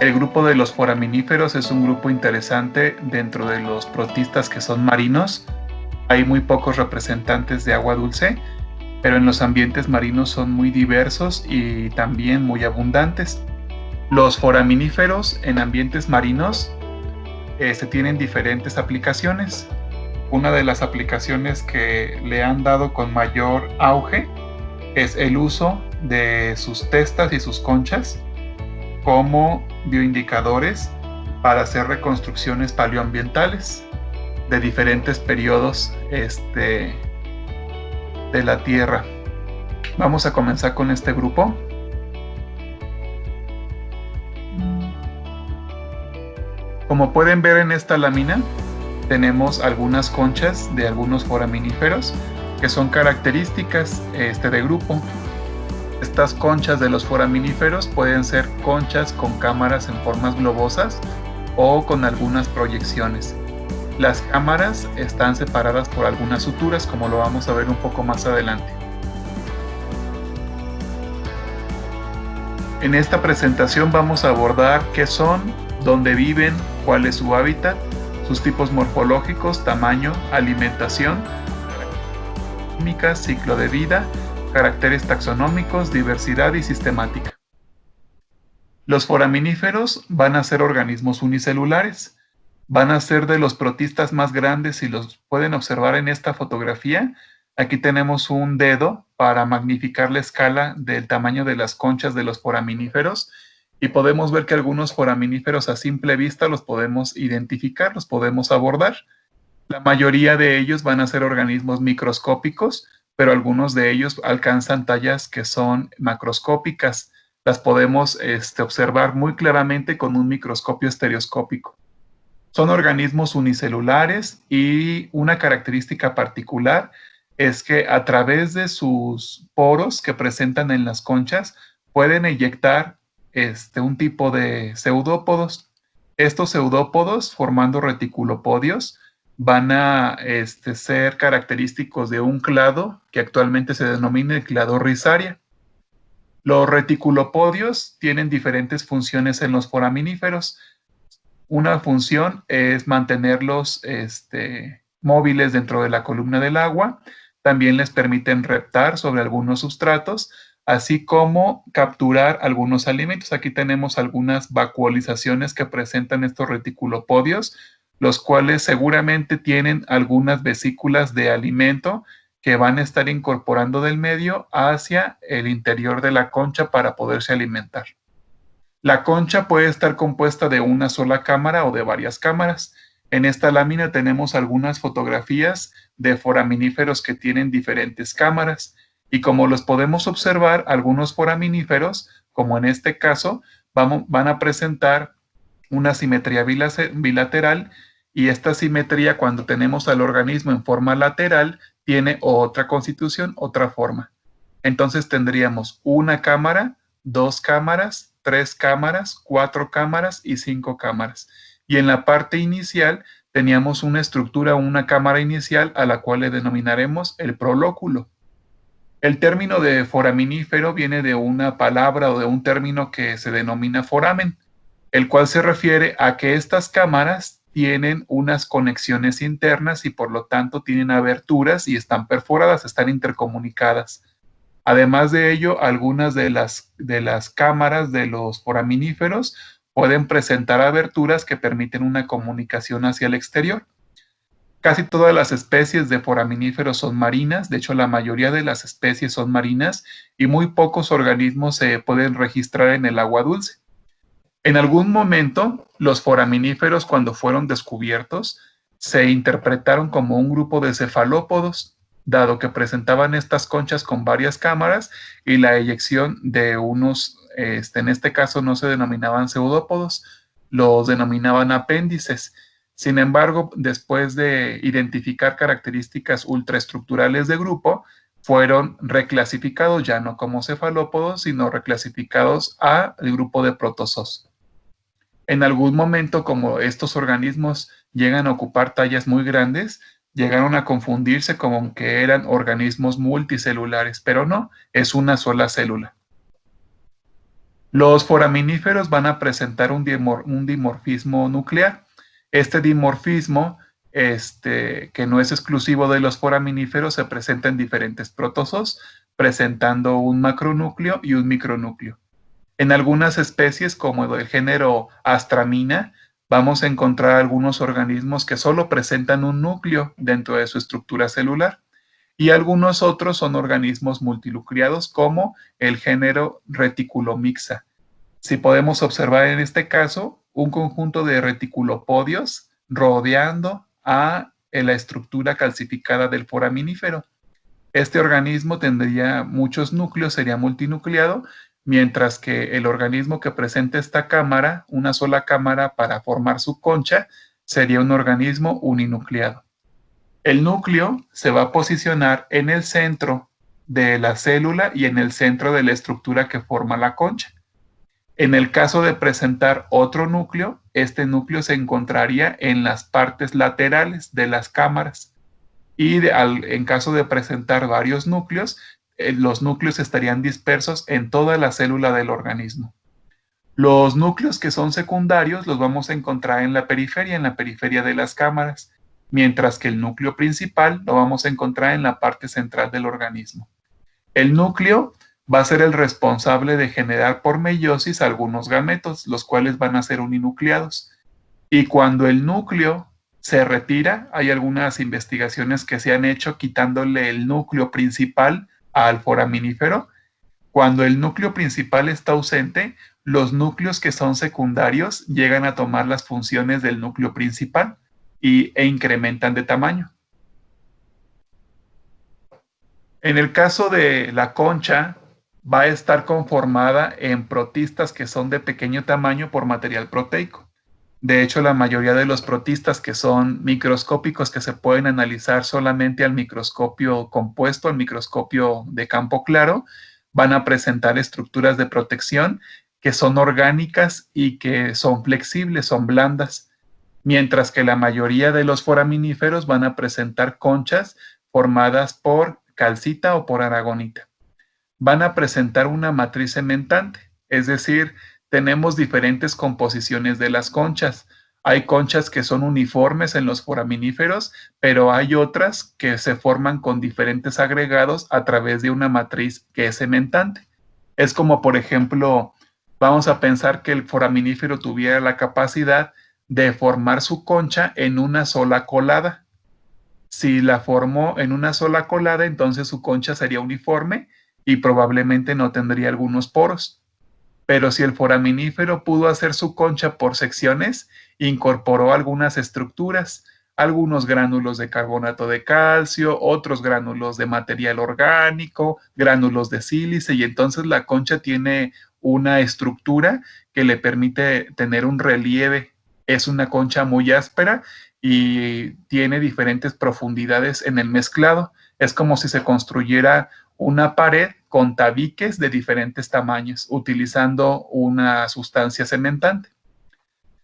El grupo de los foraminíferos es un grupo interesante dentro de los protistas que son marinos. Hay muy pocos representantes de agua dulce, pero en los ambientes marinos son muy diversos y también muy abundantes. Los foraminíferos en ambientes marinos tienen diferentes aplicaciones. Una de las aplicaciones que le han dado con mayor auge es el uso de sus testas y sus conchas como bioindicadores para hacer reconstrucciones paleoambientales de diferentes periodos de la Tierra. Vamos a comenzar con este grupo. Como pueden ver en esta lámina, tenemos algunas conchas de algunos foraminíferos que son características de grupo. Estas conchas de los foraminíferos pueden ser conchas con cámaras en formas globosas o con algunas proyecciones. Las cámaras están separadas por algunas suturas, como lo vamos a ver un poco más adelante. En esta presentación vamos a abordar qué son, dónde viven, cuál es su hábitat, sus tipos morfológicos, tamaño, alimentación, química, ciclo de vida, caracteres taxonómicos, diversidad y sistemática. Los foraminíferos van a ser organismos unicelulares. Van a ser de los protistas más grandes y los pueden observar en esta fotografía. Aquí tenemos un dedo para magnificar la escala del tamaño de las conchas de los foraminíferos y podemos ver que algunos foraminíferos a simple vista los podemos identificar, los podemos abordar. La mayoría de ellos van a ser organismos microscópicos, pero algunos de ellos alcanzan tallas que son macroscópicas. Las podemos observar muy claramente con un microscopio estereoscópico. Son organismos unicelulares y una característica particular es que a través de sus poros que presentan en las conchas pueden eyectar un tipo de pseudópodos. Estos pseudópodos, formando reticulopodios, van a ser característicos de un clado que actualmente se denomina el clado Rhizaria. Los reticulopodios tienen diferentes funciones en los foraminíferos. Una función es mantenerlos móviles dentro de la columna del agua. También les permiten reptar sobre algunos sustratos, así como capturar algunos alimentos. Aquí tenemos algunas vacuolizaciones que presentan estos reticulopodios, los cuales seguramente tienen algunas vesículas de alimento que van a estar incorporando del medio hacia el interior de la concha para poderse alimentar. La concha puede estar compuesta de una sola cámara o de varias cámaras. En esta lámina tenemos algunas fotografías de foraminíferos que tienen diferentes cámaras y como los podemos observar, algunos foraminíferos, como en este caso, van a presentar una simetría bilateral y esta simetría cuando tenemos al organismo en forma lateral tiene otra constitución, otra forma. Entonces tendríamos una cámara, dos cámaras, tres cámaras, cuatro cámaras y cinco cámaras. Y en la parte inicial teníamos una estructura, una cámara inicial a la cual le denominaremos el prolóculo. El término de foraminífero viene de una palabra o de un término que se denomina foramen, el cual se refiere a que estas cámaras tienen unas conexiones internas y por lo tanto tienen aberturas y están perforadas, están intercomunicadas. Además de ello, algunas de las cámaras de los foraminíferos pueden presentar aberturas que permiten una comunicación hacia el exterior. Casi todas las especies de foraminíferos son marinas, de hecho la mayoría de las especies son marinas y muy pocos organismos se pueden registrar en el agua dulce. En algún momento, los foraminíferos cuando fueron descubiertos se interpretaron como un grupo de cefalópodos, dado que presentaban estas conchas con varias cámaras y la eyección de unos, en este caso no se denominaban pseudópodos, los denominaban apéndices. Sin embargo, después de identificar características ultraestructurales de grupo, fueron reclasificados ya no como cefalópodos, sino reclasificados al grupo de protozoos. En algún momento, como estos organismos llegan a ocupar tallas muy grandes, llegaron a confundirse como que eran organismos multicelulares, pero no, es una sola célula. Los foraminíferos van a presentar un dimorfismo nuclear. Este dimorfismo, que no es exclusivo de los foraminíferos, se presenta en diferentes protozoos, presentando un macronúcleo y un micronúcleo. En algunas especies, como del género Astramina, vamos a encontrar algunos organismos que solo presentan un núcleo dentro de su estructura celular y algunos otros son organismos multinucleados como el género Reticulomixa. Si podemos observar en este caso un conjunto de reticulopodios rodeando a la estructura calcificada del foraminífero. Este organismo tendría muchos núcleos, sería multinucleado, mientras que el organismo que presenta esta cámara, una sola cámara para formar su concha, sería un organismo uninucleado. El núcleo se va a posicionar en el centro de la célula y en el centro de la estructura que forma la concha. En el caso de presentar otro núcleo, este núcleo se encontraría en las partes laterales de las cámaras. Y en caso de presentar varios núcleos, los núcleos estarían dispersos en toda la célula del organismo. Los núcleos que son secundarios los vamos a encontrar en la periferia de las cámaras, mientras que el núcleo principal lo vamos a encontrar en la parte central del organismo. El núcleo va a ser el responsable de generar por meiosis algunos gametos, los cuales van a ser uninucleados. Y cuando el núcleo se retira, hay algunas investigaciones que se han hecho quitándole el núcleo principal al foraminífero. Cuando el núcleo principal está ausente, los núcleos que son secundarios llegan a tomar las funciones del núcleo principal e incrementan de tamaño. En el caso de la concha, va a estar conformada en protistas que son de pequeño tamaño por material proteico. De hecho, la mayoría de los protistas que son microscópicos, que se pueden analizar solamente al microscopio compuesto, al microscopio de campo claro, van a presentar estructuras de protección que son orgánicas y que son flexibles, son blandas, mientras que la mayoría de los foraminíferos van a presentar conchas formadas por calcita o por aragonita. Van a presentar una matriz cementante, es decir, tenemos diferentes composiciones de las conchas. Hay conchas que son uniformes en los foraminíferos, pero hay otras que se forman con diferentes agregados a través de una matriz que es cementante. Es como, por ejemplo, vamos a pensar que el foraminífero tuviera la capacidad de formar su concha en una sola colada. Si la formó en una sola colada, entonces su concha sería uniforme y probablemente no tendría algunos poros. Pero si el foraminífero pudo hacer su concha por secciones, incorporó algunas estructuras, algunos gránulos de carbonato de calcio, otros gránulos de material orgánico, gránulos de sílice, y entonces la concha tiene una estructura que le permite tener un relieve. Es una concha muy áspera y tiene diferentes profundidades en el mezclado. Es como si se construyera una pared con tabiques de diferentes tamaños, utilizando una sustancia cementante.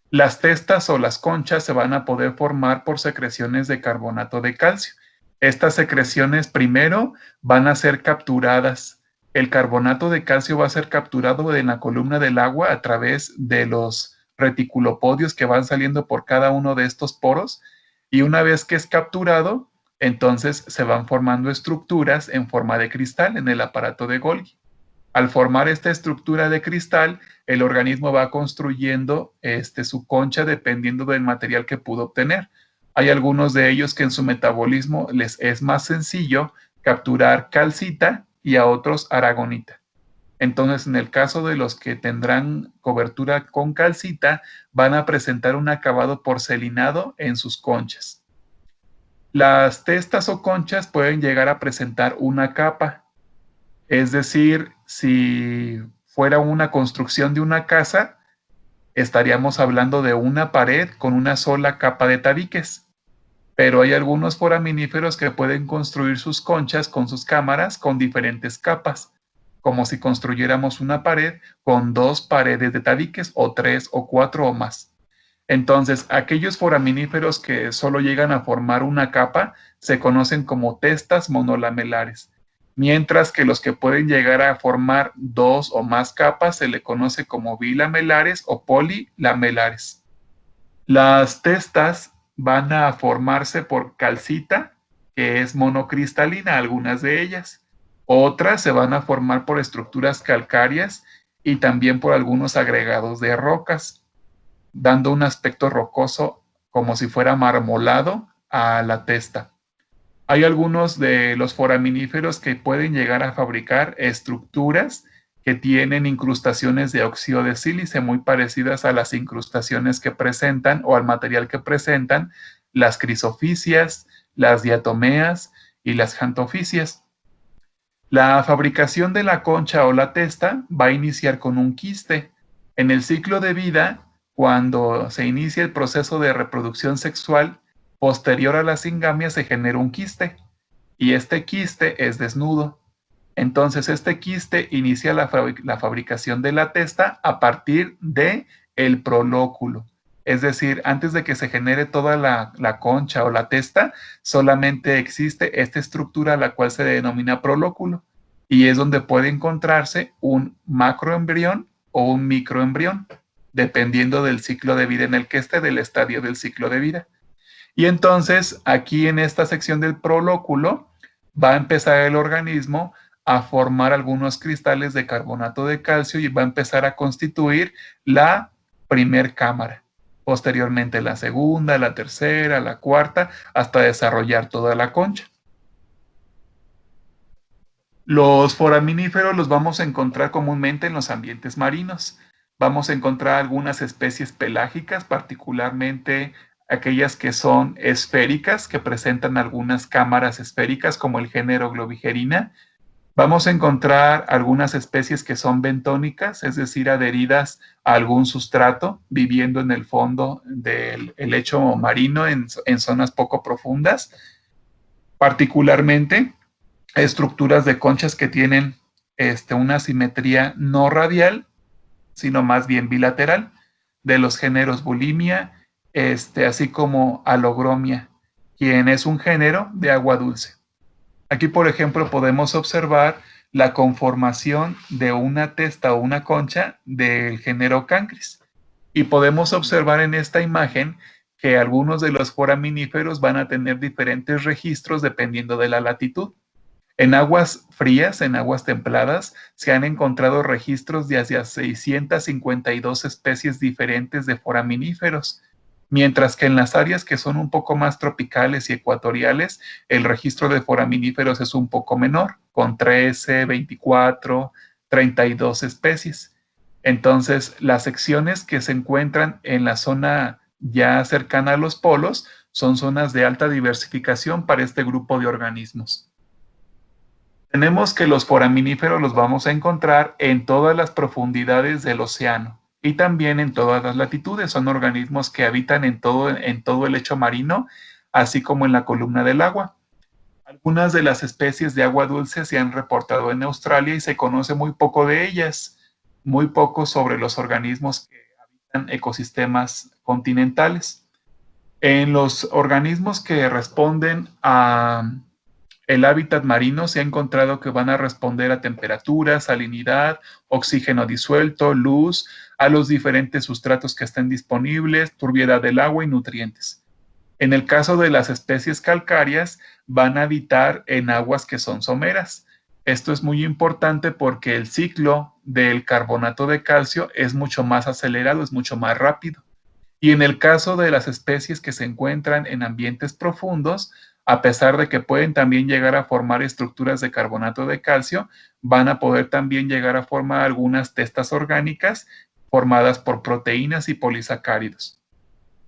Las testas o las conchas se van a poder formar por secreciones de carbonato de calcio. Estas secreciones primero van a ser capturadas. El carbonato de calcio va a ser capturado en la columna del agua a través de los reticulopodios que van saliendo por cada uno de estos poros, y una vez que es capturado, entonces se van formando estructuras en forma de cristal en el aparato de Golgi. Al formar esta estructura de cristal, el organismo va construyendo su concha dependiendo del material que pudo obtener. Hay algunos de ellos que en su metabolismo les es más sencillo capturar calcita y a otros aragonita. Entonces, en el caso de los que tendrán cobertura con calcita, van a presentar un acabado porcelinado en sus conchas. Las testas o conchas pueden llegar a presentar una capa. Es decir, si fuera una construcción de una casa, estaríamos hablando de una pared con una sola capa de tabiques. Pero hay algunos foraminíferos que pueden construir sus conchas con sus cámaras con diferentes capas, como si construyéramos una pared con 2 paredes de tabiques, o 3 o 4 o más. Entonces, aquellos foraminíferos que solo llegan a formar una capa se conocen como testas monolamelares. mientras que los que pueden llegar a formar dos o más capas se le conoce como bilamelares o polilamelares. Las testas van a formarse por calcita, que es monocristalina, algunas de ellas. Otras se van a formar por estructuras calcáreas y también por algunos agregados de rocas, dando un aspecto rocoso como si fuera marmolado a la testa. Hay algunos de los foraminíferos que pueden llegar a fabricar estructuras que tienen incrustaciones de óxido de sílice muy parecidas a las incrustaciones que presentan o al material que presentan las crisofisias, las diatomeas y las xantofisias. La fabricación de la concha o la testa va a iniciar con un quiste. En el ciclo de vida, cuando se inicia el proceso de reproducción sexual, posterior a la singamia se genera un quiste y este quiste es desnudo. Entonces este quiste inicia la fabricación de la testa a partir de el prolóculo. Es decir, antes de que se genere toda la concha o la testa, solamente existe esta estructura la cual se denomina prolóculo y es donde puede encontrarse un macroembrión o un microembrión, dependiendo del ciclo de vida en el que esté, del estadio del ciclo de vida. Y entonces aquí en esta sección del prolóculo va a empezar el organismo a formar algunos cristales de carbonato de calcio y va a empezar a constituir la primer cámara. Posteriormente la segunda, la tercera, la cuarta, hasta desarrollar toda la concha. Los foraminíferos los vamos a encontrar comúnmente en los ambientes marinos. Vamos a encontrar algunas especies pelágicas, particularmente aquellas que son esféricas, que presentan algunas cámaras esféricas, como el género Globigerina. Vamos a encontrar algunas especies que son bentónicas, es decir, adheridas a algún sustrato, viviendo en el fondo del lecho marino en zonas poco profundas. Particularmente, estructuras de conchas que tienen una simetría no radial, sino más bien bilateral, de los géneros bulimia, así como alogromia, quien es un género de agua dulce. Aquí, por ejemplo, podemos observar la conformación de una testa o una concha del género Cancris. Y podemos observar en esta imagen que algunos de los foraminíferos van a tener diferentes registros dependiendo de la latitud. En aguas frías, en aguas templadas, se han encontrado registros de hacia 652 especies diferentes de foraminíferos, mientras que en las áreas que son un poco más tropicales y ecuatoriales, el registro de foraminíferos es un poco menor, con 13, 24, 32 especies. Entonces, las secciones que se encuentran en la zona ya cercana a los polos son zonas de alta diversificación para este grupo de organismos. Tenemos que los foraminíferos los vamos a encontrar en todas las profundidades del océano y también en todas las latitudes. Son organismos que habitan en todo el lecho marino, así como en la columna del agua. Algunas de las especies de agua dulce se han reportado en Australia y se conoce muy poco de ellas, muy poco sobre los organismos que habitan ecosistemas continentales. En los organismos que responden a el hábitat marino, se ha encontrado que van a responder a temperatura, salinidad, oxígeno disuelto, luz, a los diferentes sustratos que estén disponibles, turbiedad del agua y nutrientes. En el caso de las especies calcáreas, van a habitar en aguas que son someras. Esto es muy importante porque el ciclo del carbonato de calcio es mucho más acelerado, es mucho más rápido. Y en el caso de las especies que se encuentran en ambientes profundos, a pesar de que pueden también llegar a formar estructuras de carbonato de calcio, van a poder también llegar a formar algunas testas orgánicas formadas por proteínas y polisacáridos.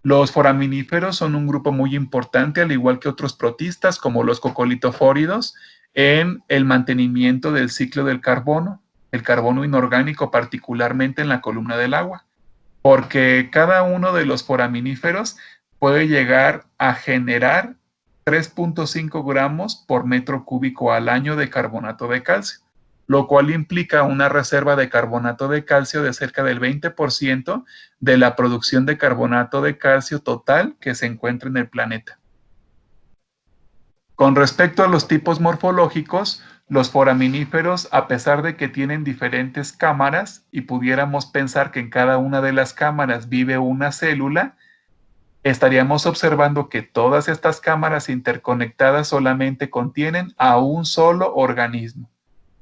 Los foraminíferos son un grupo muy importante, al igual que otros protistas como los cocolitofóridos, en el mantenimiento del ciclo del carbono, el carbono inorgánico, particularmente en la columna del agua, porque cada uno de los foraminíferos puede llegar a generar 3.5 gramos por metro cúbico al año de carbonato de calcio, lo cual implica una reserva de carbonato de calcio de cerca del 20% de la producción de carbonato de calcio total que se encuentra en el planeta. Con respecto a los tipos morfológicos, los foraminíferos, a pesar de que tienen diferentes cámaras y pudiéramos pensar que en cada una de las cámaras vive una célula, estaríamos observando que todas estas cámaras interconectadas solamente contienen a un solo organismo.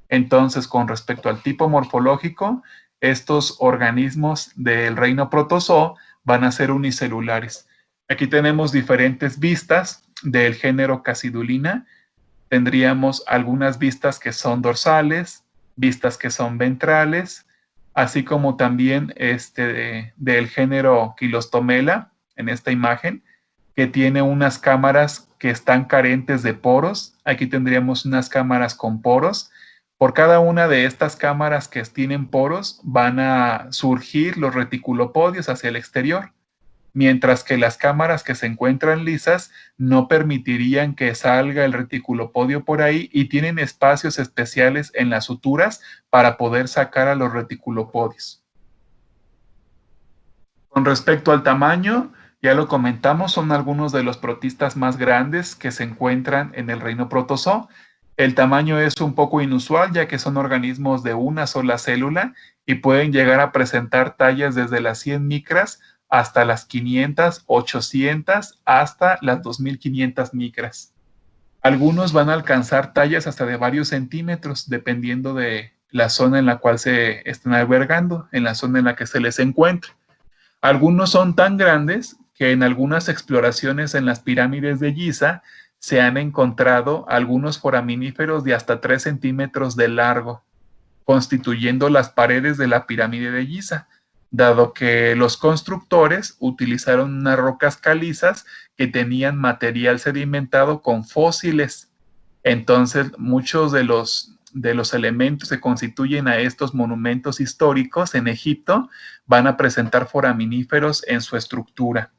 Entonces, con respecto al tipo morfológico, estos organismos del reino protozoo van a ser unicelulares. Aquí tenemos diferentes vistas del género Casidulina. Tendríamos algunas vistas que son dorsales, vistas que son ventrales, así como también del género Quilostomela en esta imagen, que tiene unas cámaras que están carentes de poros. Aquí tendríamos unas cámaras con poros. Por cada una de estas cámaras que tienen poros van a surgir los reticulopodios hacia el exterior, mientras que las cámaras que se encuentran lisas no permitirían que salga el reticulopodio por ahí y tienen espacios especiales en las suturas para poder sacar a los reticulopodios. Con respecto al tamaño, ya lo comentamos, son algunos de los protistas más grandes que se encuentran en el reino protozoo. El tamaño es un poco inusual ya que son organismos de una sola célula y pueden llegar a presentar tallas desde las 100 micras hasta las 500, 800, hasta las 2500 micras. Algunos van a alcanzar tallas hasta de varios centímetros, dependiendo de la zona en la cual se estén albergando, en la zona en la que se les encuentre. Algunos son tan grandes que en algunas exploraciones en las pirámides de Giza se han encontrado algunos foraminíferos de hasta 3 centímetros de largo, constituyendo las paredes de la pirámide de Giza, dado que los constructores utilizaron unas rocas calizas que tenían material sedimentado con fósiles. Entonces, muchos de los elementos que constituyen a estos monumentos históricos en Egipto van a presentar foraminíferos en su estructura.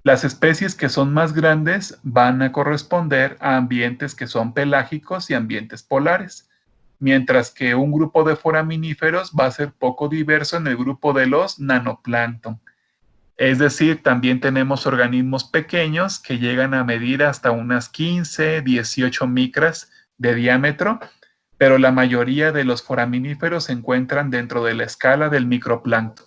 Las especies que son más grandes van a corresponder a ambientes que son pelágicos y ambientes polares, mientras que un grupo de foraminíferos va a ser poco diverso en el grupo de los nanoplancton. Es decir, también tenemos organismos pequeños que llegan a medir hasta unas 15, 18 micras de diámetro, pero la mayoría de los foraminíferos se encuentran dentro de la escala del microplancton.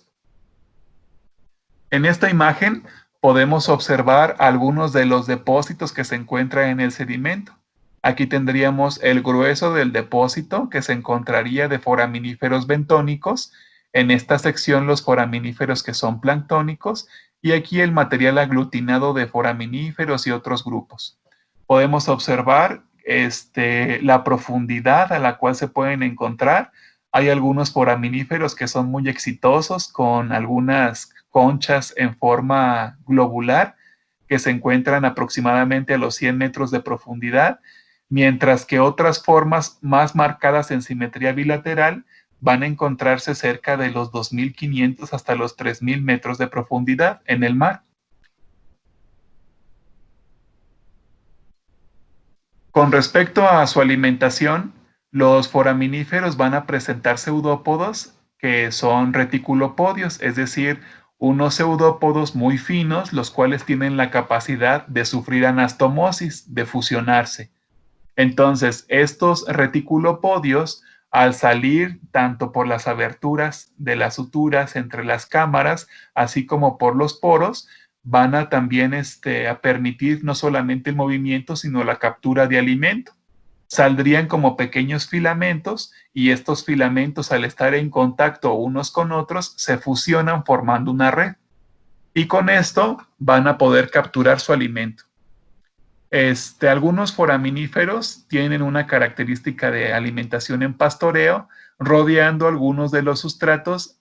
En esta imagen podemos observar algunos de los depósitos que se encuentran en el sedimento. Aquí tendríamos el grueso del depósito que se encontraría de foraminíferos bentónicos. En esta sección los foraminíferos que son planctónicos y aquí el material aglutinado de foraminíferos y otros grupos. Podemos observar la profundidad a la cual se pueden encontrar. Hay algunos foraminíferos que son muy exitosos con algunas conchas en forma globular que se encuentran aproximadamente a los 100 metros de profundidad, mientras que otras formas más marcadas en simetría bilateral van a encontrarse cerca de los 2.500 hasta los 3.000 metros de profundidad en el mar. Con respecto a su alimentación, los foraminíferos van a presentar pseudópodos que son reticulopodios, es decir, unos pseudópodos muy finos, los cuales tienen la capacidad de sufrir anastomosis, de fusionarse. Entonces, estos reticulopodios, al salir tanto por las aberturas de las suturas entre las cámaras, así como por los poros, van a también a permitir no solamente el movimiento, sino la captura de alimento. Saldrían como pequeños filamentos y estos filamentos, al estar en contacto unos con otros, se fusionan formando una red. Y con esto van a poder capturar su alimento. Algunos foraminíferos tienen una característica de alimentación en pastoreo, rodeando algunos de los sustratos,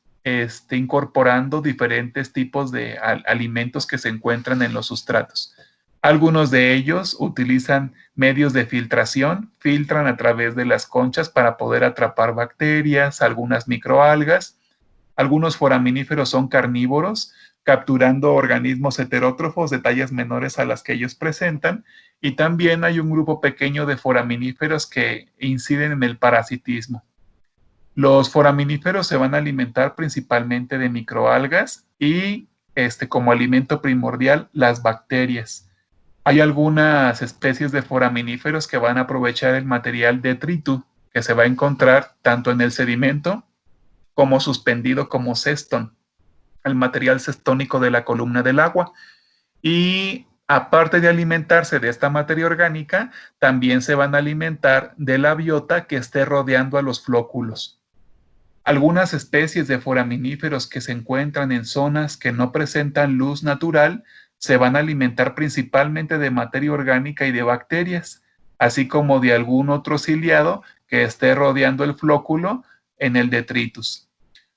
incorporando diferentes tipos de alimentos que se encuentran en los sustratos. Algunos de ellos utilizan medios de filtración, filtran a través de las conchas para poder atrapar bacterias, algunas microalgas. Algunos foraminíferos son carnívoros, capturando organismos heterótrofos de tallas menores a las que ellos presentan, y también hay un grupo pequeño de foraminíferos que inciden en el parasitismo. Los foraminíferos se van a alimentar principalmente de microalgas y como alimento primordial las bacterias. Hay algunas especies de foraminíferos que van a aprovechar el material detritus que se va a encontrar tanto en el sedimento como suspendido como cestón, el material cestónico de la columna del agua. Y aparte de alimentarse de esta materia orgánica, también se van a alimentar de la biota que esté rodeando a los flóculos. Algunas especies de foraminíferos que se encuentran en zonas que no presentan luz natural se van a alimentar principalmente de materia orgánica y de bacterias, así como de algún otro ciliado que esté rodeando el flóculo en el detritus.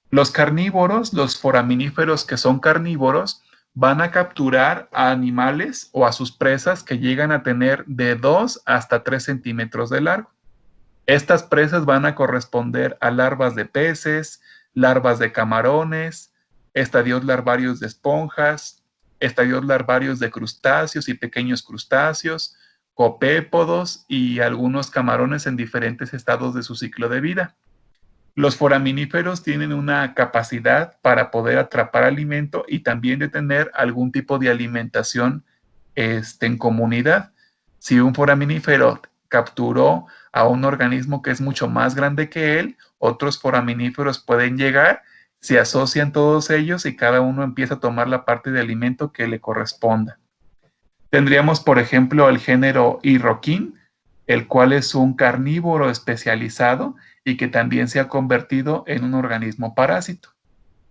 Los carnívoros, los foraminíferos que son carnívoros, van a capturar a animales o a sus presas que llegan a tener de 2 hasta 3 centímetros de largo. Estas presas van a corresponder a larvas de peces, larvas de camarones, estadios larvarios de esponjas, estadios larvarios de crustáceos y pequeños crustáceos, copépodos y algunos camarones en diferentes estados de su ciclo de vida. Los foraminíferos tienen una capacidad para poder atrapar alimento y también de tener algún tipo de alimentación en comunidad. Si un foraminífero capturó a un organismo que es mucho más grande que él, otros foraminíferos pueden llegar, se asocian todos ellos y cada uno empieza a tomar la parte de alimento que le corresponda. Tendríamos, por ejemplo, el género Irroquín, el cual es un carnívoro especializado y que también se ha convertido en un organismo parásito,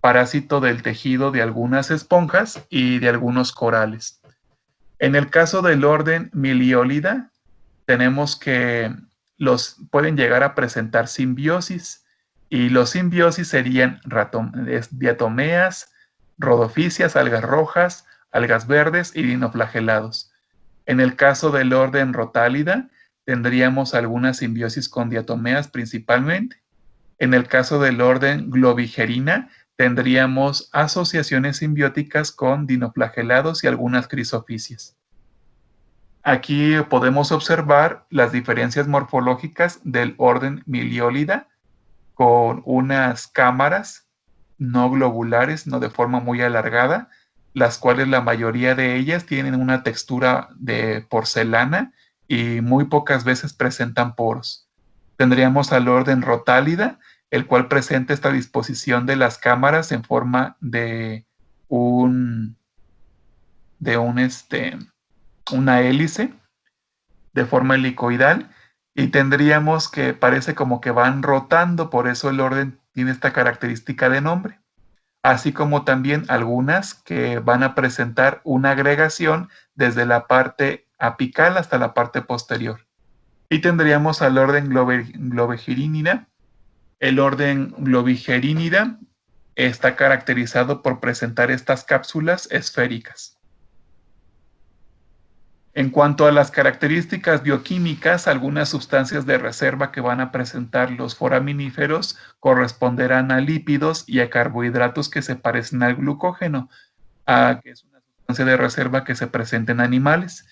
parásito del tejido de algunas esponjas y de algunos corales. En el caso del orden Miliolida, tenemos que los pueden llegar a presentar simbiosis y los simbiosis serían diatomeas, rodofisias, algas rojas, algas verdes y dinoflagelados. En el caso del orden Rotálida, tendríamos alguna simbiosis con diatomeas principalmente. En el caso del orden Globigerina, tendríamos asociaciones simbióticas con dinoflagelados y algunas crisofisias. Aquí podemos observar las diferencias morfológicas del orden Miliolida con unas cámaras no globulares, no de forma muy alargada, las cuales la mayoría de ellas tienen una textura de porcelana y muy pocas veces presentan poros. Tendríamos al orden Rotálida, el cual presenta esta disposición de las cámaras en forma de una hélice de forma helicoidal y tendríamos que parece como que van rotando, por eso el orden tiene esta característica de nombre, así como también algunas que van a presentar una agregación desde la parte apical hasta la parte posterior. Y tendríamos al orden Globigerínida. El orden Globigerínida está caracterizado por presentar estas cápsulas esféricas. En cuanto a las características bioquímicas, algunas sustancias de reserva que van a presentar los foraminíferos corresponderán a lípidos y a carbohidratos que se parecen al glucógeno, que es una sustancia de reserva que se presenta en animales.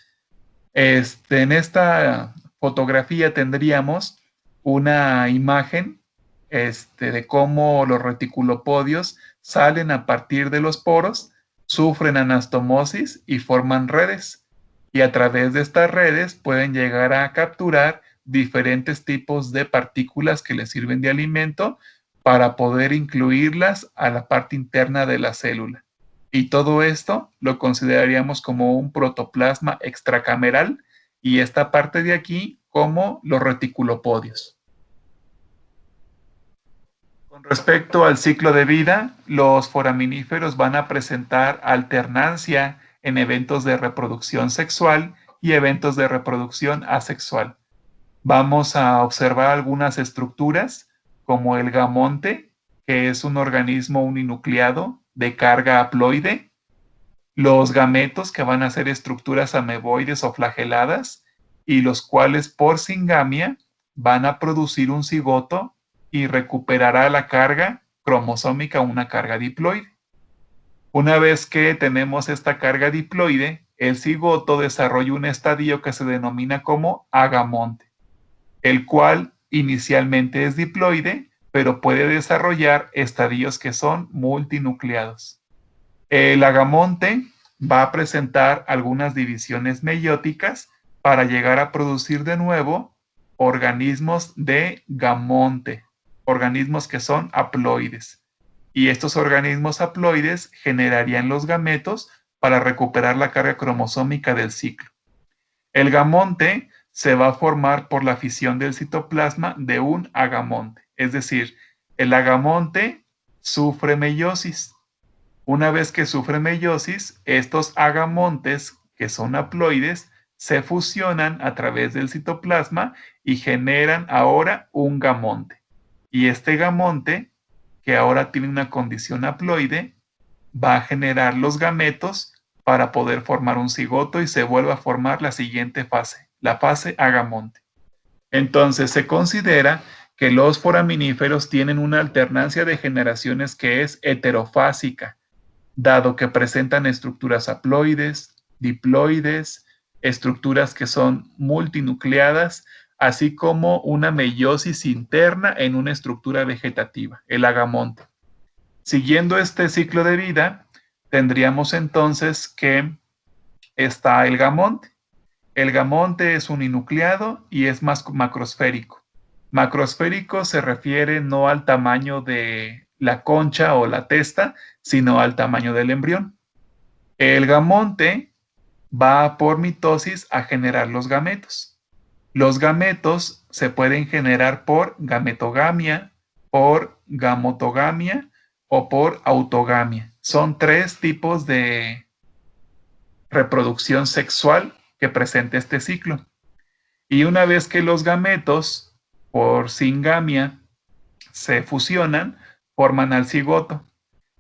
En esta fotografía tendríamos una imagen de cómo los reticulopodios salen a partir de los poros, sufren anastomosis y forman redes. Y a través de estas redes pueden llegar a capturar diferentes tipos de partículas que les sirven de alimento para poder incluirlas a la parte interna de la célula. Y todo esto lo consideraríamos como un protoplasma extracameral y esta parte de aquí como los reticulopodios. Con respecto al ciclo de vida, los foraminíferos van a presentar alternancia en eventos de reproducción sexual y eventos de reproducción asexual. Vamos a observar algunas estructuras como el gamonte, que es un organismo uninucleado de carga haploide, los gametos, que van a ser estructuras ameboides o flageladas, y los cuales por singamia van a producir un cigoto y recuperará la carga cromosómica, una carga diploide. Una vez que tenemos esta carga diploide, el cigoto desarrolla un estadio que se denomina como agamonte, el cual inicialmente es diploide, pero puede desarrollar estadios que son multinucleados. El agamonte va a presentar algunas divisiones meióticas para llegar a producir de nuevo organismos de gamonte, organismos que son haploides. Y estos organismos haploides generarían los gametos para recuperar la carga cromosómica del ciclo. El gamonte se va a formar por la fisión del citoplasma de un agamonte, es decir, el agamonte sufre meiosis. Una vez que sufre meiosis, estos agamontes, que son haploides, se fusionan a través del citoplasma y generan ahora un gamonte. Y este gamonte, que ahora tiene una condición haploide, va a generar los gametos para poder formar un cigoto y se vuelve a formar la siguiente fase, la fase agamonte. Entonces se considera que los foraminíferos tienen una alternancia de generaciones que es heterofásica, dado que presentan estructuras haploides, diploides, estructuras que son multinucleadas, así como una meiosis interna en una estructura vegetativa, el agamonte. Siguiendo este ciclo de vida, tendríamos entonces que está el gamonte. El gamonte es uninucleado y es más macrosférico. Macrosférico se refiere no al tamaño de la concha o la testa, sino al tamaño del embrión. El gamonte va por mitosis a generar los gametos. Los gametos se pueden generar por gametogamia, por gamotogamia o por autogamia. Son 3 tipos de reproducción sexual que presenta este ciclo. Y una vez que los gametos por singamia se fusionan, forman al cigoto.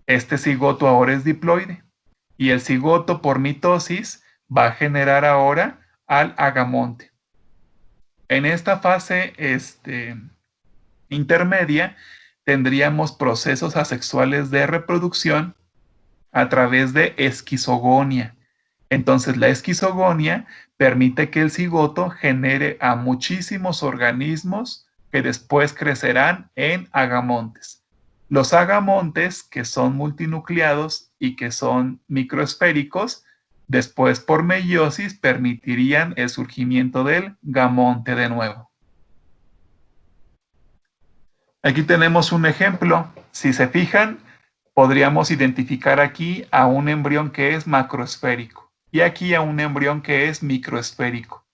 Este cigoto ahora es diploide y el cigoto por mitosis va a generar ahora al agamonte. En esta fase intermedia tendríamos procesos asexuales de reproducción a través de esquizogonia. Entonces la esquizogonia permite que el cigoto genere a muchísimos organismos que después crecerán en agamontes. Los agamontes, que son multinucleados y que son microesféricos, después por meiosis permitirían el surgimiento del gamonte de nuevo. Aquí tenemos un ejemplo. Si se fijan, podríamos identificar aquí a un embrión que es macroesférico y aquí a un embrión que es microesférico.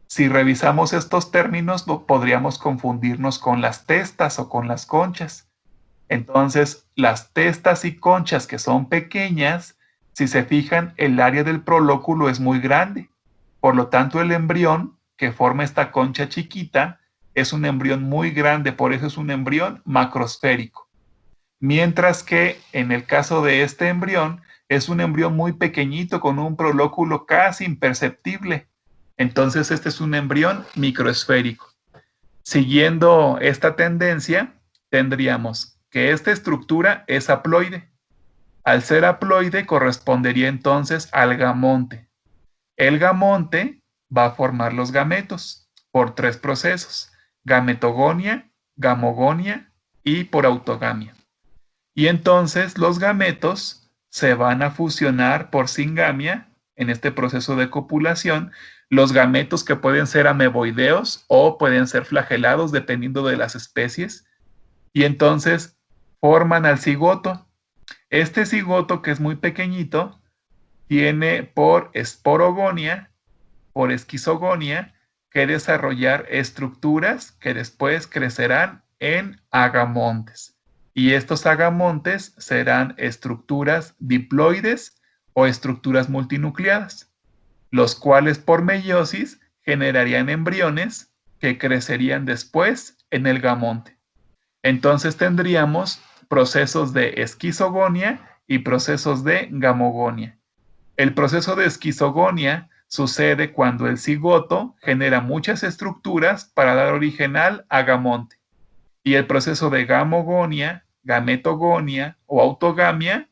Si revisamos estos términos, podríamos confundirnos con las testas o con las conchas. Entonces, las testas y conchas que son pequeñas, si se fijan, el área del prolóculo es muy grande. Por lo tanto, el embrión que forma esta concha chiquita es un embrión muy grande, por eso es un embrión macrosférico. Mientras que en el caso de este embrión, es un embrión muy pequeñito con un prolóculo casi imperceptible. Entonces, este es un embrión microesférico. Siguiendo esta tendencia, tendríamos que esta estructura es haploide. Al ser haploide, correspondería entonces al gamonte. El gamonte va a formar los gametos por 3 procesos: gametogonia, gamogonia y por autogamia. Y entonces los gametos se van a fusionar por singamia en este proceso de copulación. Los gametos que pueden ser ameboideos o pueden ser flagelados dependiendo de las especies. Y entonces forman al cigoto. Este cigoto, que es muy pequeñito, tiene por esporogonia, por esquizogonia, que desarrollar estructuras que después crecerán en agamontes. Y estos agamontes serán estructuras diploides o estructuras multinucleadas, los cuales por meiosis generarían embriones que crecerían después en el gamonte. Entonces tendríamos procesos de esquizogonia y procesos de gamogonia. El proceso de esquizogonia sucede cuando el cigoto genera muchas estructuras para dar origen al agamonte. Y el proceso de gamogonia, gametogonia o autogamia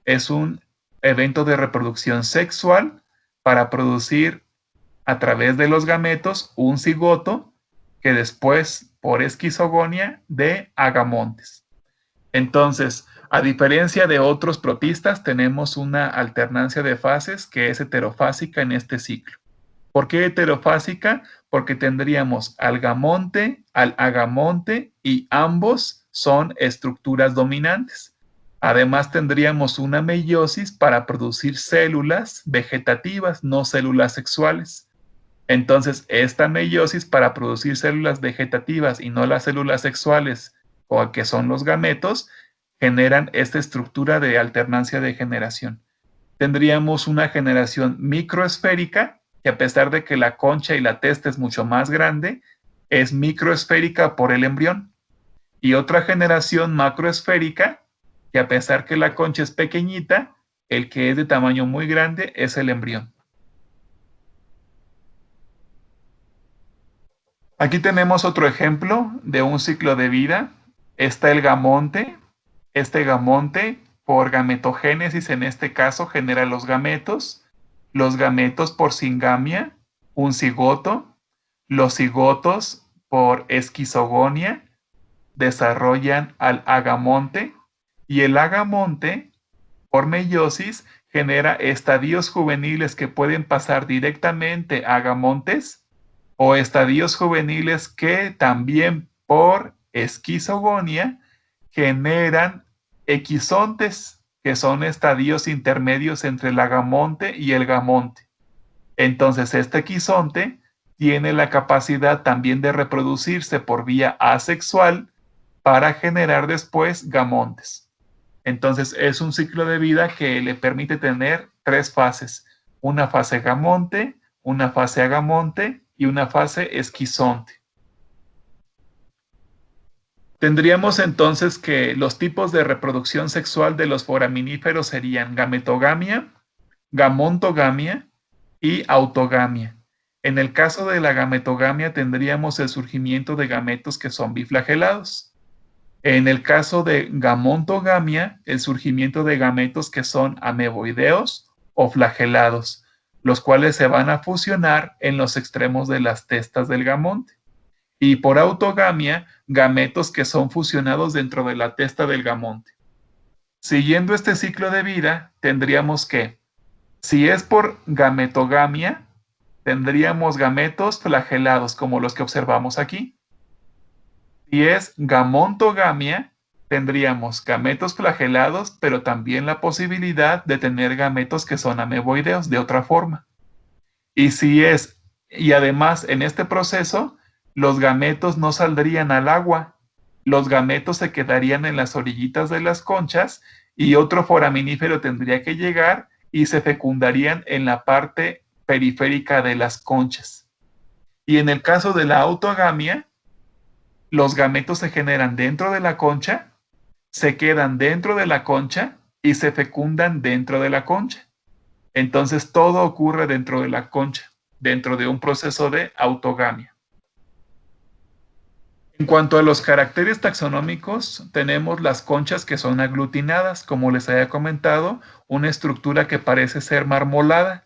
es un evento de reproducción sexual para producir a través de los gametos un cigoto que después, por esquizogonia, dé agamontes. Entonces, A diferencia de otros protistas, tenemos una alternancia de fases que es heterofásica en este ciclo. ¿Por qué heterofásica? Porque tendríamos algamonte, al agamonte y ambos son estructuras dominantes. Además tendríamos una meiosis para producir células vegetativas, no células sexuales. Entonces, esta meiosis para producir células vegetativas y no las células sexuales, o que son los gametos, generan esta estructura de alternancia de generación. Tendríamos una generación microesférica, que a pesar de que la concha y la testa es mucho más grande, es microesférica por el embrión. Y otra generación macroesférica, que a pesar que la concha es pequeñita, el que es de tamaño muy grande es el embrión. Aquí tenemos otro ejemplo de un ciclo de vida. Está el gamonte. Este gamonte, por gametogénesis en este caso, genera los gametos. Los gametos por singamia, un cigoto. Los cigotos por esquizogonia desarrollan al agamonte. Y el agamonte, por meiosis, genera estadios juveniles que pueden pasar directamente a agamontes o estadios juveniles que también por esquizogonia generan equizontes, que son estadios intermedios entre el agamonte y el gamonte. Entonces, este equizonte tiene la capacidad también de reproducirse por vía asexual para generar después gamontes. Entonces, es un ciclo de vida que le permite tener 3 fases: una fase gamonte, una fase agamonte y una fase esquizonte. Tendríamos entonces que los tipos de reproducción sexual de los foraminíferos serían gametogamia, gamontogamia y autogamia. En el caso de la gametogamia tendríamos el surgimiento de gametos que son biflagelados. En el caso de gamontogamia, el surgimiento de gametos que son ameboideos o flagelados, los cuales se van a fusionar en los extremos de las testas del gamonte. Y por autogamia, gametos que son fusionados dentro de la testa del gamonte. Siguiendo este ciclo de vida, tendríamos que, si es por gametogamia, tendríamos gametos flagelados como los que observamos aquí. Si es gamontogamia, tendríamos gametos flagelados, pero también la posibilidad de tener gametos que son ameboideos de otra forma. Y además en este proceso, los gametos no saldrían al agua. Los gametos se quedarían en las orillitas de las conchas y otro foraminífero tendría que llegar y se fecundarían en la parte periférica de las conchas. Y en el caso de la autogamia, los gametos se generan dentro de la concha, se quedan dentro de la concha y se fecundan dentro de la concha. Entonces todo ocurre dentro de la concha, dentro de un proceso de autogamia. En cuanto a los caracteres taxonómicos, tenemos las conchas que son aglutinadas, como les había comentado, una estructura que parece ser marmolada,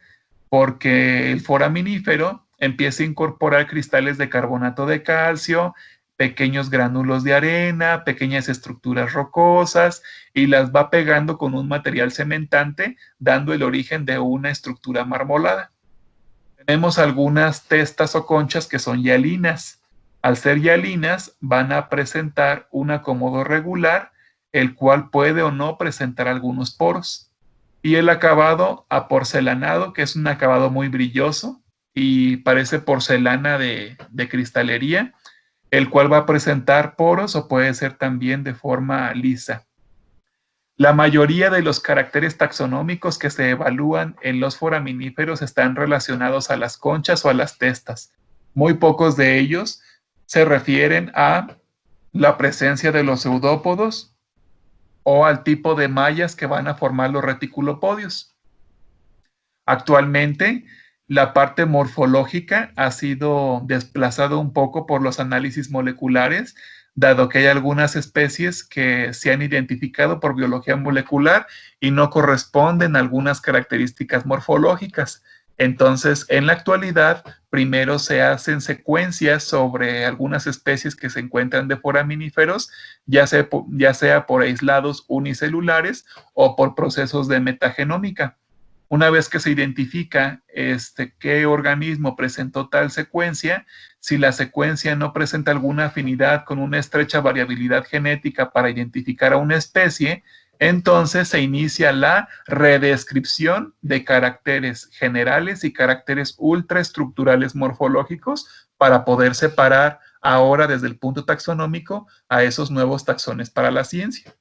porque el foraminífero empieza a incorporar cristales de carbonato de calcio, pequeños gránulos de arena, pequeñas estructuras rocosas, y las va pegando con un material cementante, dando el origen de una estructura marmolada. Tenemos algunas testas o conchas que son hialinas. Al ser hialinas, van a presentar un acomodo regular, el cual puede o no presentar algunos poros. Y el acabado aporcelanado, que es un acabado muy brilloso y parece porcelana de cristalería, el cual va a presentar poros o puede ser también de forma lisa. La mayoría de los caracteres taxonómicos que se evalúan en los foraminíferos están relacionados a las conchas o a las testas. Muy pocos de ellos se refieren a la presencia de los pseudópodos o al tipo de mallas que van a formar los reticulopodios. Actualmente, la parte morfológica ha sido desplazada un poco por los análisis moleculares, dado que hay algunas especies que se han identificado por biología molecular y no corresponden a algunas características morfológicas. Entonces, en la actualidad, primero se hacen secuencias sobre algunas especies que se encuentran de foraminíferos, ya sea por aislados unicelulares o por procesos de metagenómica. Una vez que se identifica qué organismo presentó tal secuencia, si la secuencia no presenta alguna afinidad con una estrecha variabilidad genética para identificar a una especie, entonces se inicia la redescripción de caracteres generales y caracteres ultraestructurales morfológicos para poder separar ahora desde el punto taxonómico a esos nuevos taxones para la ciencia.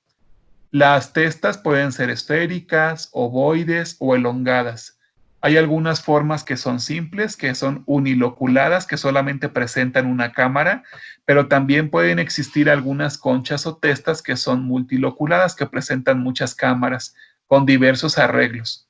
Las testas pueden ser esféricas, ovoides o elongadas. Hay algunas formas que son simples, que son uniloculadas, que solamente presentan una cámara, pero también pueden existir algunas conchas o testas que son multiloculadas, que presentan muchas cámaras, con diversos arreglos.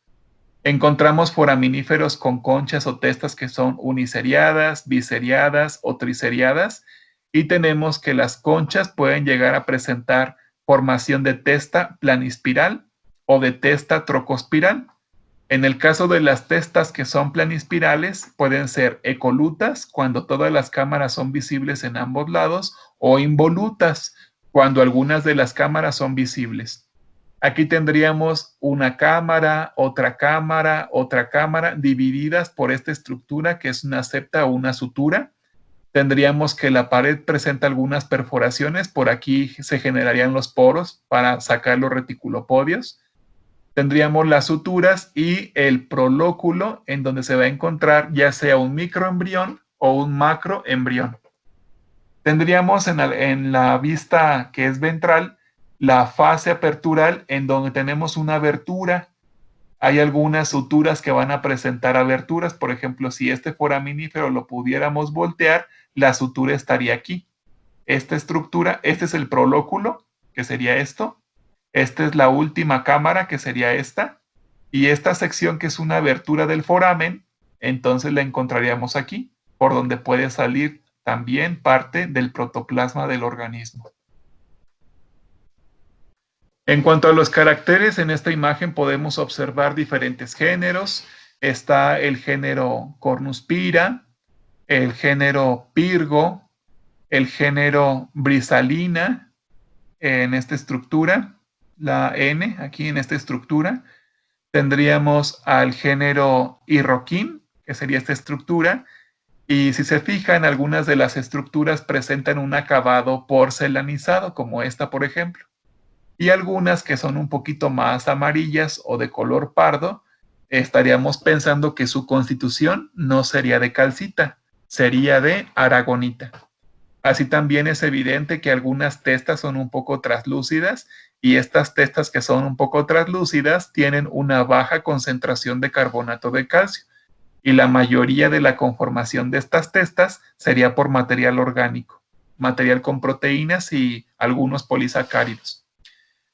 Encontramos foraminíferos con conchas o testas que son uniseriadas, biseriadas o triseriadas, y tenemos que las conchas pueden llegar a presentar formación de testa planispiral o de testa trocospiral. En el caso de las testas que son planispirales, pueden ser ecolutas, cuando todas las cámaras son visibles en ambos lados, o involutas, cuando algunas de las cámaras son visibles. Aquí tendríamos una cámara, otra cámara, divididas por esta estructura que es una septa o una sutura. Tendríamos que la pared presenta algunas perforaciones, por aquí se generarían los poros para sacar los reticulopodios. Tendríamos las suturas y el prolóculo, en donde se va a encontrar ya sea un microembrión o un macroembrión. Tendríamos en la vista que es ventral la fase apertural, en donde tenemos una abertura. Hay algunas suturas que van a presentar aberturas. Por ejemplo, si este foraminífero lo pudiéramos voltear, la sutura estaría aquí. Esta estructura, este es el prolóculo, que sería esto. Esta es la última cámara, que sería esta. Y esta sección, que es una abertura del foramen, entonces la encontraríamos aquí, por donde puede salir también parte del protoplasma del organismo. En cuanto a los caracteres, en esta imagen podemos observar diferentes géneros. Está el género Cornuspira, el género Pirgo, el género Brisalina en esta estructura, la N aquí en esta estructura. Tendríamos al género Irroquín, que sería esta estructura, y si se fijan, algunas de las estructuras presentan un acabado porcelanizado, como esta, por ejemplo, y algunas que son un poquito más amarillas o de color pardo, estaríamos pensando que su constitución no sería de calcita, sería de aragonita. Así también es evidente que algunas testas son un poco translúcidas, y estas testas que son un poco translúcidas tienen una baja concentración de carbonato de calcio, y la mayoría de la conformación de estas testas sería por material orgánico, material con proteínas y algunos polisacáridos.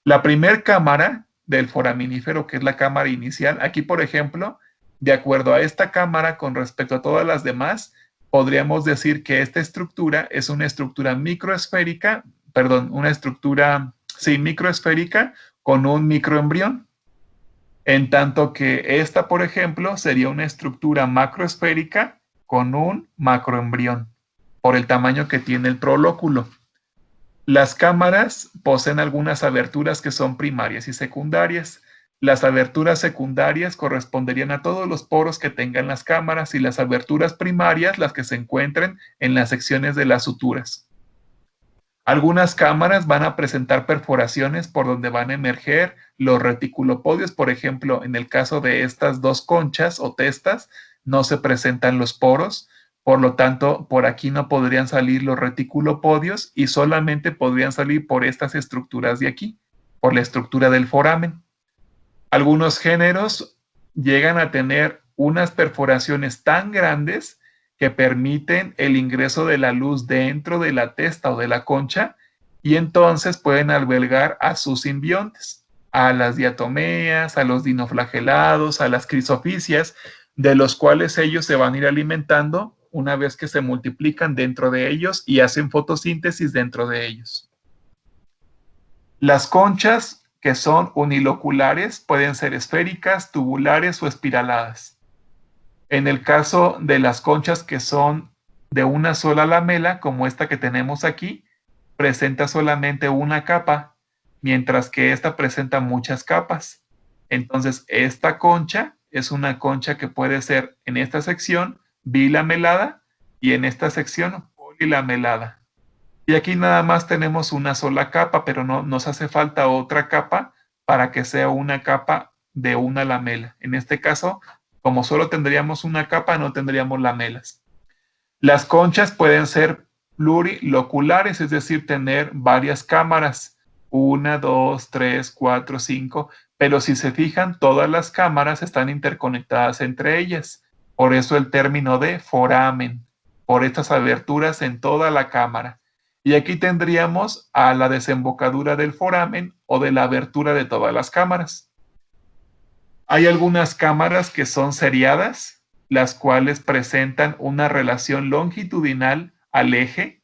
La primer cámara del foraminífero, que es la cámara inicial, aquí por ejemplo, de acuerdo a esta cámara con respecto a todas las demás, podríamos decir que esta estructura es una estructura microesférica, perdón, una estructura, sí, microesférica con un microembrión. En tanto que esta, por ejemplo, sería una estructura macroesférica con un macroembrión, por el tamaño que tiene el prolóculo. Las cámaras poseen algunas aberturas que son primarias y secundarias. Las aberturas secundarias corresponderían a todos los poros que tengan las cámaras, y las aberturas primarias las que se encuentren en las secciones de las suturas. Algunas cámaras van a presentar perforaciones por donde van a emerger los reticulopodios. Por ejemplo, en el caso de estas dos conchas o testas, no se presentan los poros, por lo tanto, por aquí no podrían salir los reticulopodios, y solamente podrían salir por estas estructuras de aquí, por la estructura del foramen. Algunos géneros llegan a tener unas perforaciones tan grandes que permiten el ingreso de la luz dentro de la testa o de la concha, y entonces pueden albergar a sus simbiontes, a las diatomeas, a los dinoflagelados, a las crisofisias, de los cuales ellos se van a ir alimentando una vez que se multiplican dentro de ellos y hacen fotosíntesis dentro de ellos. Las conchas, que son uniloculares, pueden ser esféricas, tubulares o espiraladas. En el caso de las conchas que son de una sola lamela, como esta que tenemos aquí, presenta solamente una capa, mientras que esta presenta muchas capas. Entonces, esta concha es una concha que puede ser en esta sección bilamelada y en esta sección polilamelada. Y aquí nada más tenemos una sola capa, pero no nos hace falta otra capa para que sea una capa de una lamela. En este caso, como solo tendríamos una capa, no tendríamos lamelas. Las conchas pueden ser pluriloculares, es decir, tener varias cámaras, 1, 2, 3, 4, 5, pero si se fijan, todas las cámaras están interconectadas entre ellas. Por eso el término de foramen, por estas aberturas en toda la cámara. Y aquí tendríamos a la desembocadura del foramen o de la abertura de todas las cámaras. Hay algunas cámaras que son seriadas, las cuales presentan una relación longitudinal al eje,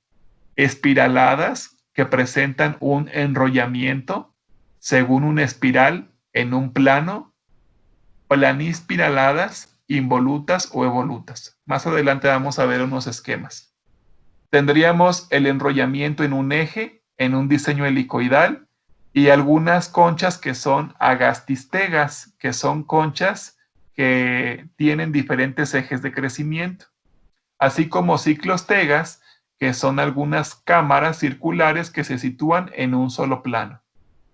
espiraladas, que presentan un enrollamiento según una espiral en un plano, planispiraladas, involutas o evolutas. Más adelante vamos a ver unos esquemas. Tendríamos el enrollamiento en un eje, en un diseño helicoidal, y algunas conchas que son agastistegas, que son conchas que tienen diferentes ejes de crecimiento, así como ciclostegas, que son algunas cámaras circulares que se sitúan en un solo plano,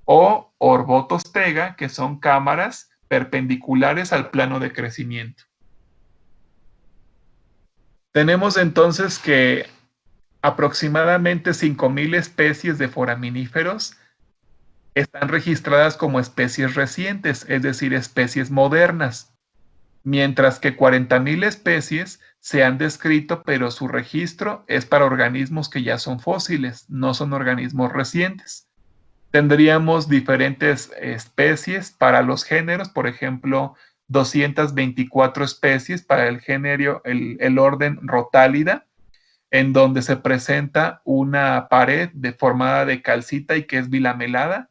o orbotostega, que son cámaras perpendiculares al plano de crecimiento. Tenemos entonces que aproximadamente 5.000 especies de foraminíferos están registradas como especies recientes, es decir, especies modernas, mientras que 40.000 especies se han descrito, pero su registro es para organismos que ya son fósiles, no son organismos recientes. Tendríamos diferentes especies para los géneros, por ejemplo, 224 especies para el género, el orden Rotálida, en donde se presenta una pared formada de calcita y que es bilamelada.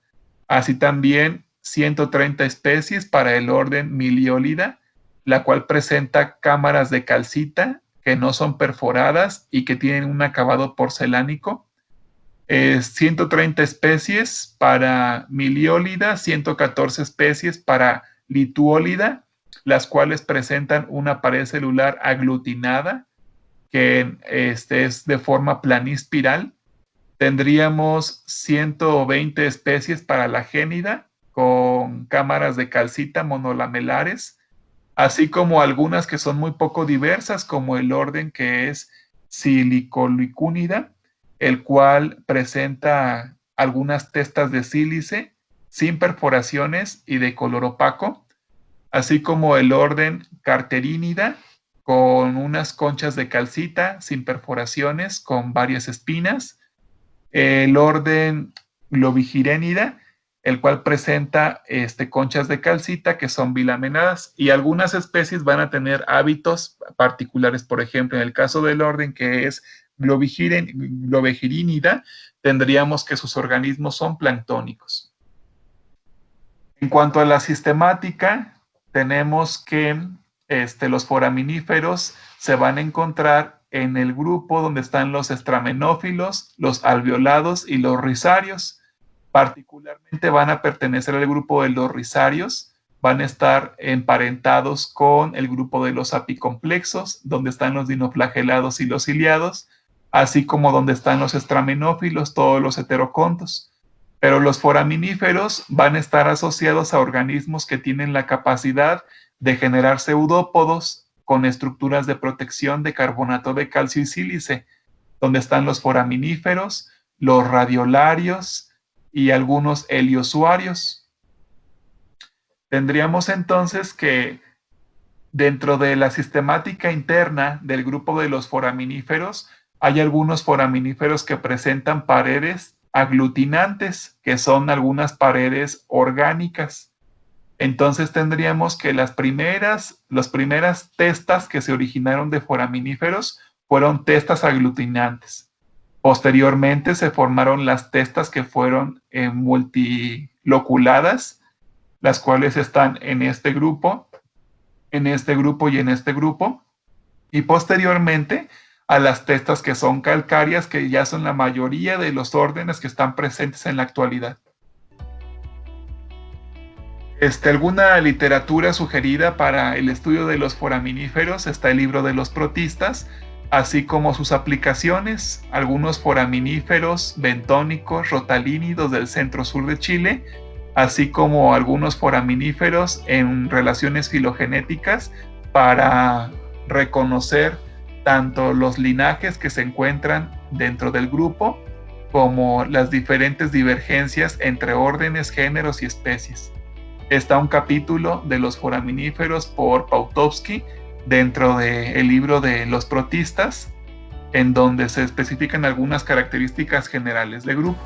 Así también 130 especies para el orden Miliólida, la cual presenta cámaras de calcita que no son perforadas y que tienen un acabado porcelánico. 130 especies para Miliólida, 114 especies para Lituólida, las cuales presentan una pared celular aglutinada que es de forma planispiral. Tendríamos 120 especies para la génida con cámaras de calcita monolamelares, así como algunas que son muy poco diversas, como el orden que es Silicolicúnida, el cual presenta algunas testas de sílice sin perforaciones y de color opaco, así como el orden Carterínida, con unas conchas de calcita sin perforaciones, con varias espinas, el orden Globigirenida, el cual presenta conchas de calcita que son bilamenadas, y algunas especies van a tener hábitos particulares. Por ejemplo, en el caso del orden que es Globigirinida, tendríamos que sus organismos son planctónicos. En cuanto a la sistemática, tenemos que los foraminíferos se van a encontrar en el grupo donde están los estramenófilos, los alveolados y los rizarios. Particularmente van a pertenecer al grupo de los rizarios, van a estar emparentados con el grupo de los apicomplexos, donde están los dinoflagelados y los ciliados, así como donde están los estramenófilos, todos los heterocontos. Pero los foraminíferos van a estar asociados a organismos que tienen la capacidad de generar pseudópodos con estructuras de protección de carbonato de calcio y sílice, donde están los foraminíferos, los radiolarios y algunos heliosuarios. Tendríamos entonces que dentro de la sistemática interna del grupo de los foraminíferos, hay algunos foraminíferos que presentan paredes aglutinantes, que son algunas paredes orgánicas. Entonces tendríamos que las primeras testas que se originaron de foraminíferos fueron testas aglutinantes. Posteriormente se formaron las testas que fueron multiloculadas, las cuales están en este grupo. en este grupo y en este grupo, y posteriormente a las testas que son calcáreas, que ya son la mayoría de los órdenes que están presentes en la actualidad. Alguna literatura sugerida para el estudio de los foraminíferos está el libro de los protistas, así como sus aplicaciones, algunos foraminíferos bentónicos rotalínidos del centro-sur de Chile, así como algunos foraminíferos en relaciones filogenéticas para reconocer tanto los linajes que se encuentran dentro del grupo como las diferentes divergencias entre órdenes, géneros y especies. Está un capítulo de los foraminíferos por Pautovsky dentro del libro de los protistas, en donde se especifican algunas características generales del grupo.